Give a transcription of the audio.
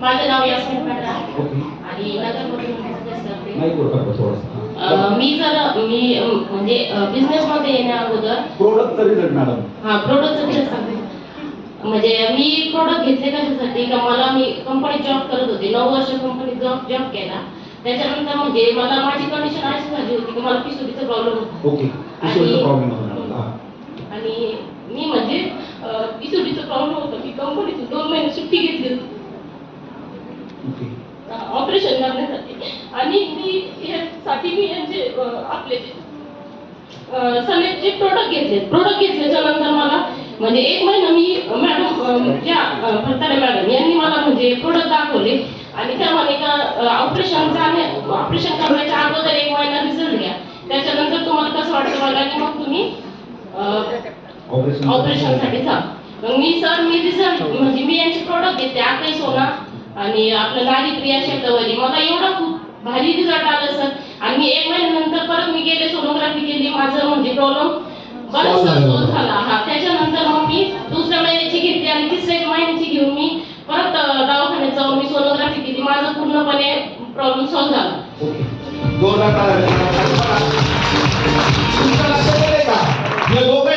माझं नाव यास्मिन पाटरा ओके. आणि नगरमधून बिझनेस करते. नाही करू शकतो थोडंसं. मी म्हणजे बिझनेस मध्ये येण्या अगोदर प्रोडक्टचा रिझल्ट मॅडम. प्रोडक्टचं रिझल्ट सांगते. म्हणजे मी प्रोडक्ट घेतले कशासाठी का मला मी कंपनीत जॉब करत होते 9 वर्ष कंपनीत जॉब केला. त्याच्यानंतर म्हणजे मला माझी कंडिशन अशी झाली होती की मला पिसुरीचा प्रॉब्लेम होता. ओके. पिसोडचा प्रॉब्लेम होता मॅडम. आणि मी म्हणजे पिसुरीचा प्रॉब्लेम होता. मी कंपनीतून 2 महिने सुट्टी घेतली होती ओके. ऑपरेशन करण्यासाठी. आणि मी यासाठी मी यांचे आपले सनेटचे प्रोडक्ट घेतल्याच्या नंतर मला म्हणजे 1 महिना मी मॅडम ज्या फरताडे मॅडम यांनी मला म्हणजे प्रोडक्ट दाखवले आणि त्यामध्ये का ऑपरेशन करण्याच्या अगोदर 1 महिना रिझल्ट घ्या, त्याच्यानंतर तुम्हाला कसं वाटतं बघा आणि मग तुम्ही ऑपरेशनसाठी जा. मग मी रिझल्ट म्हणजे मी यांचे प्रोडक्ट घेतले आकाई सोना आणि आपलं नारी प्रिया शेतवरी. मला एवढा खूप भारी रिझल्ट आला सर. आणि मी 1 महिन्यानंतर परत मी गेले सोनोग्राफी केली. माझं म्हणजे प्रॉब्लेम बराचसा सॉल्व्ह झाला. त्याच्यानंतर मग मी दुसऱ्या महिन्याची घेतली आणि तिसऱ्या महिन्याची घेऊन मी परत दवाखान्यात जाऊन मी सोनोग्राफी केली. माझा पूर्णपणे प्रॉब्लेम सॉल्व्ह झाला. तुमच्या लक्षात आलं का? हे दोघं